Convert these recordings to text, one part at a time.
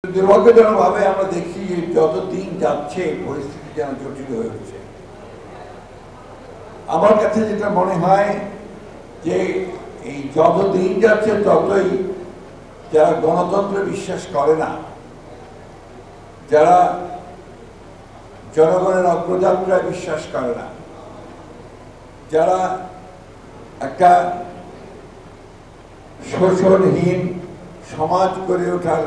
দুর্ভাগ্যজনকভাবে আমরা দেখছি যে যত দিন যাচ্ছে পরিস্থিতি যেন জটিল হয়ে উঠছে। আমার কাছে যেটা মনে হয় যে এই যত দিন যাচ্ছে ততই যারা গণতন্ত্রে বিশ্বাস করে না, যারা জনগণের অগ্রযাত্রায় বিশ্বাস করে না, যারা একটা শোষণহীন সমাজ গড়ে ওঠার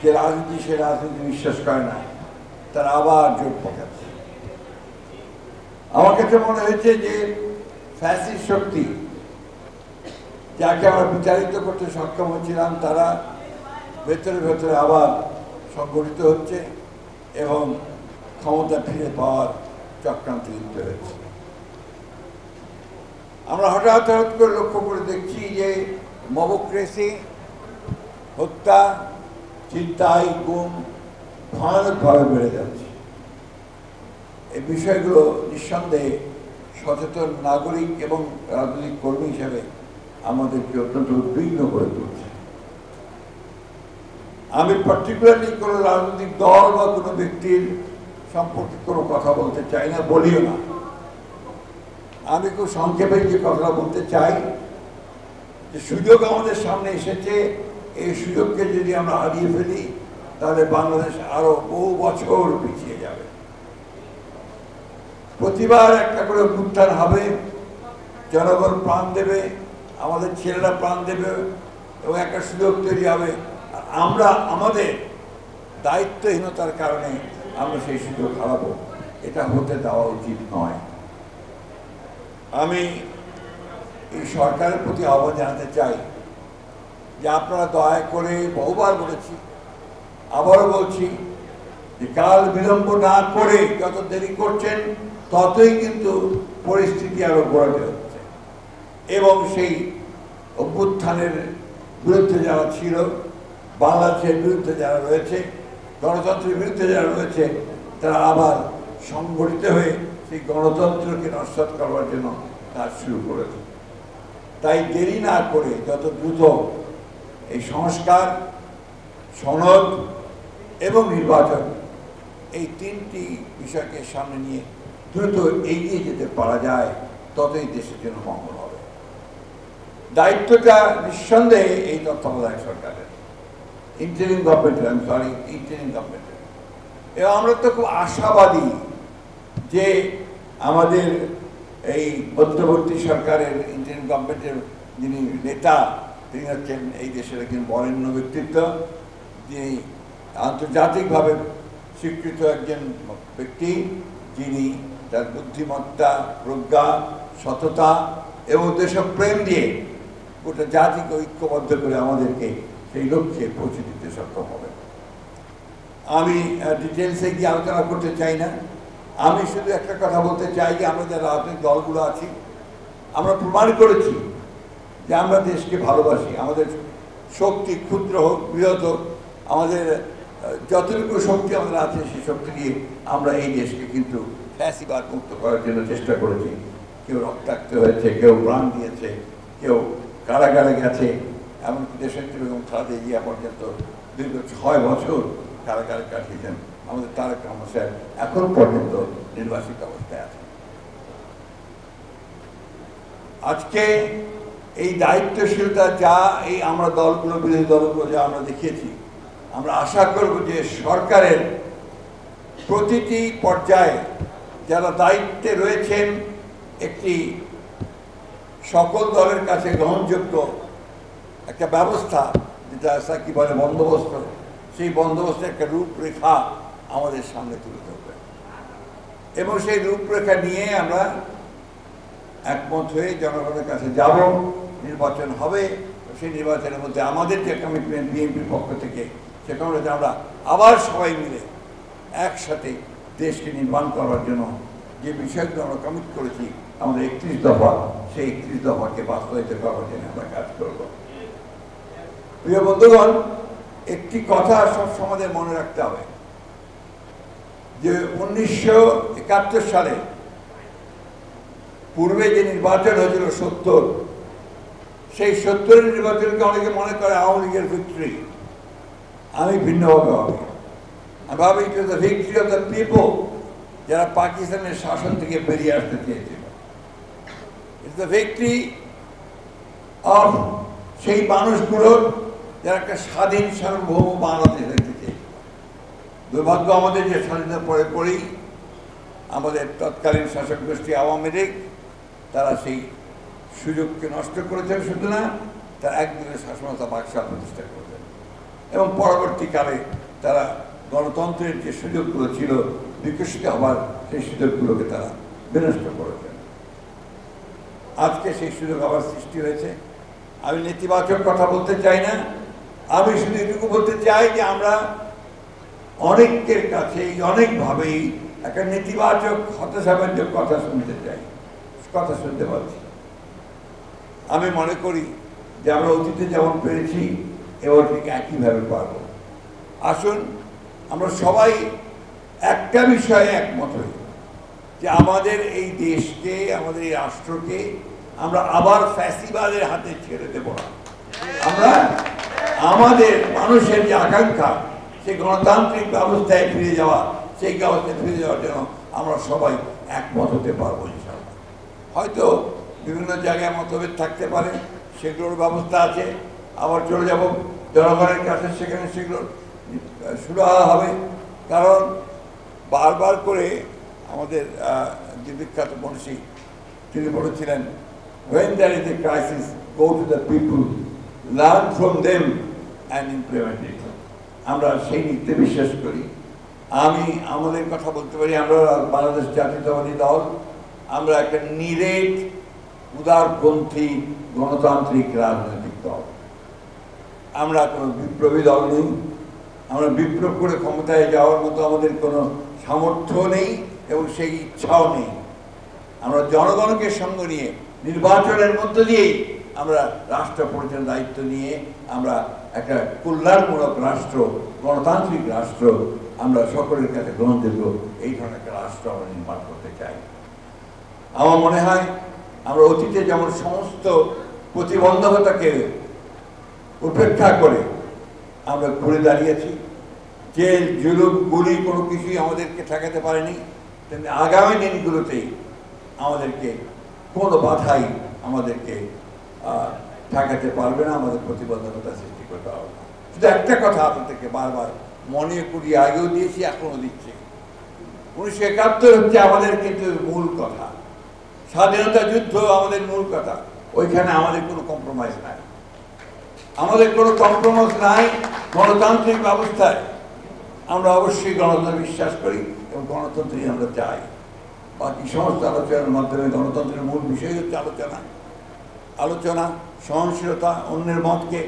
যে রাজনীতি, সে রাজনীতি বিশ্বাস করে না, তারা আবার জোট পাকাচ্ছে। আমার কাছে মনে হয়েছে যে ফ্যাসিস্ট শক্তি যাকে আমরা বিচারিত করতে সক্ষম হচ্ছিলাম, তারা ভেতরে ভেতরে আবার সংগঠিত হচ্ছে এবং ক্ষমতা ফিরে পাওয়ার চক্রান্তে লিপ্ত হয়েছে। আমরা হঠাৎ করে লক্ষ্য করে দেখছি যে মবক্রেসি, হত্যা, চিন্তায়, গুম ভয়ানকভাবে বেড়ে যাচ্ছে। এই বিষয়গুলো নিঃসন্দেহে সচেতন নাগরিক এবং রাজনৈতিক কর্মী হিসেবে আমাদেরকে অত্যন্ত উদ্বিগ্ন করে তুলছে। আমি পার্টিকুলারলি কোনো রাজনৈতিক দল বা কোনো ব্যক্তির সম্পর্কে কোনো কথা বলতে চাই না, বলিও না। আমি খুব সংক্ষেপে যে কথা বলতে চাই যে সুযোগ আমাদের সামনে এসেছে, এই সুযোগকে যদি আমরা হারিয়ে ফেলি তাহলে বাংলাদেশ আরো বহু বছর পিছিয়ে যাবে। প্রতিবার একটা করে উত্থান হবে, জনগণ প্রাণ দেবে, আমাদের ছেলেরা প্রাণ দেবে এবং একটা সুযোগ তৈরি হবে। আর আমরা আমাদের দায়িত্বহীনতার কারণে আমরা সেই সুযোগ হারাবো। এটা হতে দেওয়া উচিত নয়। আমি এই সরকারের প্রতি আহ্বান জানাতে চাই যে আপনারা দয়া করে, বহুবার বলেছি, আবারও বলছি, যে কাল বিলম্ব না করে যত দেরি করছেন ততই কিন্তু পরিস্থিতি আরো গড়ে হচ্ছে এবং সেই অভ্যুত্থানের বিরুদ্ধে যারা ছিল, বাংলাদেশের বিরুদ্ধে যারা রয়েছে, গণতন্ত্রের বিরুদ্ধে যারা রয়েছে, তারা আবার সংগঠিত হয়ে সেই গণতন্ত্রকে নস্যাৎ করবার জন্য কাজ শুরু করেছে। তাই দেরি না করে যত দ্রুত এই সংস্কার, সনদ এবং নির্বাচন, এই তিনটি বিষয়কে সামনে নিয়ে দ্রুত এগিয়ে যেতে পারা যায়, ততই দেশের জন্য মঙ্গল হবে। দায়িত্বটা নিঃসন্দেহে এই তত্ত্বাবধায়ক সরকারের, ইন্টারিম গভর্নমেন্টের। এবং আমরা তো খুব আশাবাদী যে আমাদের এই মধ্যবর্তী সরকারের ইন্টারিম গভর্নমেন্টের যিনি নেতা, তিনি হচ্ছেন এই দেশের একজন বরেণ্য ব্যক্তিত্ব, যিনি আন্তর্জাতিকভাবে স্বীকৃত একজন ব্যক্তি, যিনি তার বুদ্ধিমত্তা, প্রজ্ঞা, সততা এবং দেশপ্রেম দিয়ে গোটা জাতিকে ঐক্যবদ্ধ করে আমাদেরকে সেই লক্ষ্যে পৌঁছে দিতে সক্ষম হবে। আমি ডিটেলসে গিয়ে আলোচনা করতে চাই না। আমি শুধু একটা কথা বলতে চাই যে আমরা যারা রাজনৈতিক দলগুলো আছি, আমরা প্রমাণ করেছি যে আমরা দেশকে ভালোবাসি। আমাদের শক্তি ক্ষুদ্র হোক, বৃহৎ হোক, আমাদের যতটুকু শক্তি আমাদের আছে সেই শক্তি দিয়ে আমরা এই দেশকে কিন্তু ফ্যাসিবাদ মুক্ত করার জন্য চেষ্টা করেছি। কেউ রক্তাক্ত হয়েছে, কেউ প্রাণ দিয়েছে, কেউ কারাগারে গেছে, এমনকি দেশনেত্রী বেগম খালেদা জিয়া পর্যন্ত দীর্ঘ 6 বছর কারাগারে কাটিয়েছেন। আমাদের তারেক রহমান সাহেব এখন পর্যন্ত নির্বাসিত অবস্থায় আছে। আজকে এই দায়িত্বশীলতা যা এই আমরা দলগুলো, বিরোধী দলগুলো যা আমরা দেখিয়েছি, আমরা আশা করব যে সরকারের প্রতিটি পর্যায়ে যারা দায়িত্বে রয়েছেন, একটি সকল দলের কাছে গ্রহণযোগ্য একটা ব্যবস্থা, যেটা কি বলে বন্দোবস্ত, সেই বন্দোবস্তের একটা রূপরেখা আমাদের সামনে তুলে ধরবে এবং সেই রূপরেখা নিয়ে আমরা একমত হয়ে জনগণের কাছে যাব। নির্বাচন হবে, সেই নির্বাচনের মধ্যে আমাদের যে কমিটমেন্ট বিএনপির পক্ষ থেকে, সেখানে আমরা আবার সবাই মিলে একসাথে দেশকে নির্মাণ করার জন্য যে বিষয়গুলো আমরা কমিট করেছি, আমাদের 31 দফা, সেই 31 দফাকে বাস্তবায়িত করার জন্য আমরা কাজ করব। প্রিয় বন্ধুগণ, একটি কথা সব সমাজে মনে রাখতে হবে যে 1971 সালে পূর্বে যে নির্বাচন হয়েছিল 70, সেই 70 নির্বাচনকে অনেকে মনে করে আওয়ামী লীগের ভিক্টরি। আমি ভিন্নভাবে ভাবি। আমি ভাবি it was the victory of the people, যারা পাকিস্তানের শাসন থেকে বেরিয়ে আসতে চেয়েছিল। ইটস দ্য ভিক্টরি অফ সেই মানুষগুলোর যারা একটা স্বাধীন সার্বভৌম বাংলাদেশ দেখতে চেয়েছিল। দুর্ভাগ্য আমাদের যে স্বাধীনতা পরে পরেই আমাদের তৎকালীন শাসক গোষ্ঠী আওয়ামী লীগ তারা সেই সুযোগকে নষ্ট করেছেন। শুধু না, তারা একদিনের শাসনতা বাকশাল প্রতিষ্ঠা করেছেন এবং পরবর্তীকালে তারা গণতন্ত্রের যে সুযোগগুলো ছিল বিকশিত হবার সেই সুযোগগুলোকে তারা বিনষ্ট করেছেন। আজকে সেই সুযোগ আবার সৃষ্টি হয়েছে। আমি নেতিবাচক কথা বলতে চাই না, আমি শুধু এটুকু বলতে চাই যে আমরা অনেকের কাছেই অনেকভাবেই একটা নেতিবাচক হতাশাব্যঞ্জক কথা শুনতে চাই, কথা শুনতে পাচ্ছি। আমি মনে করি যে আমরা অতীতে যেমন পেরেছি এবার ঠিক একইভাবে পারব। আসুন আমরা সবাই একটা বিষয়ে একমত হই যে আমাদের এই দেশকে, আমাদের এই রাষ্ট্রকে আমরা আবার ফ্যাসিবাদের হাতে ছেড়ে দেব না। আমরা আমাদের মানুষের যে আকাঙ্ক্ষা সেই গণতান্ত্রিক ব্যবস্থায় ফিরে যাওয়া, সেই ব্যবস্থায় ফিরে যাওয়ার জন্য আমরা সবাই একমত হতে পারবো ইনশাআল্লাহ। হয়তো বিভিন্ন জায়গায় মতভেদ থাকতে পারে, সেগুলোর ব্যবস্থা আছে। আবার চলে যাব জনগণের কাছে, সেখানে সেগুলো সুরাহা হবে। কারণ বারবার করে আমাদের যে বিখ্যাত মনীষী তিনি বলেছিলেন, when there is a crisis, go to the people, learn from them and implement it. আমরা সেই নীতিতে বিশ্বাস করি। আমি আমাদের কথা বলতে পারি, আমরা বাংলাদেশ জাতীয়তাবাদী দল, আমরা একটা নিরেট উদারপন্থী গণতান্ত্রিক রাজনৈতিক দল। আমরা কোনো বিপ্লবী দল নই। আমরা বিপ্লব করে ক্ষমতায় যাওয়ার মতো আমাদের কোনো সামর্থ্য নেই এবং সেই ইচ্ছাও নেই। আমরা জনগণকে সঙ্গে নিয়ে নির্বাচনের মধ্য দিয়েই আমরা রাষ্ট্র পরিচালনার দায়িত্ব নিয়ে আমরা একটা কল্যাণমূলক রাষ্ট্র, গণতান্ত্রিক রাষ্ট্র, আমরা সকলের কাছে গ্রহণযোগ্য এই ধরনের একটা রাষ্ট্র আমরা নির্মাণ করতে চাই। আমার মনে হয় আমরা অতীতে যেমন সমস্ত প্রতিবন্ধকতাকে উপেক্ষা করে আমরা ঘুরে দাঁড়িয়েছি, জেল জুলুম গুলি কোনো কিছুই আমাদেরকে ঠেকাতে পারেনি, তেমনি আগামী দিনগুলোতেই আমাদেরকে কোনো বাধাই আমাদেরকে ঠেকাতে পারবে না, আমাদের প্রতিবন্ধকতা সৃষ্টি করতে পারবে না। শুধু একটা কথা আপনাদেরকে বারবার মনে করিয়ে আগেও দিয়েছি, এখনও দিচ্ছি, 1971 হচ্ছে আমাদের কিন্তু মূল কথা। স্বাধীনতা যুদ্ধ আমাদের মূল কথা। ওইখানে আমাদের কোনো কম্প্রোমাইজ নাই, আমাদের কোনো কম্প্রোমাইজ নাই। গণতান্ত্রিক ব্যবস্থায় আমরা অবশ্যই গণতন্ত্রে বিশ্বাস করি এবং গণতন্ত্রই আমরা চাই। বাকি সমস্ত আলোচনার মাধ্যমে গণতন্ত্রের মূল বিষয় হচ্ছে আলোচনা, সহনশীলতা, অন্যের মতকে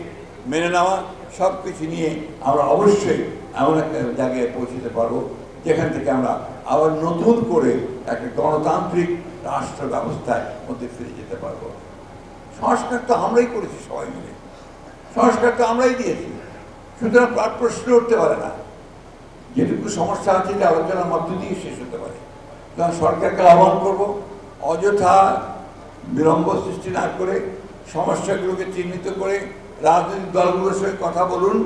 মেনে নেওয়া, সব কিছু নিয়ে আমরা অবশ্যই এমন একটা জায়গায় পৌঁছতে পারবো যেখান থেকে আমরা আবার নতুন করে একটা গণতান্ত্রিক রাষ্ট্র ব্যবস্থার মধ্যে ফিরে যেতে পারবো। সংস্কার তো আমরাই করেছি সবাই মিলে, সংস্কার তো আমরাই দিয়েছি, সুতরাং প্রশ্ন উঠতে পারে না। যেটুকু সমস্যা আছে যে আলোচনার মধ্য দিয়ে শেষ হতে পারে। সুতরাং সরকারকে আহ্বান করবো, অযথা বিলম্ব সৃষ্টি না করে সমস্যাগুলোকে চিহ্নিত করে রাজনৈতিক দলগুলোর সঙ্গে কথা বলুন,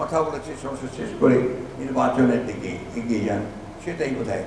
কথা বলে সেই সমস্যা শেষ করে নির্বাচনের দিকে এগিয়ে যান। সেটাই বোধহয়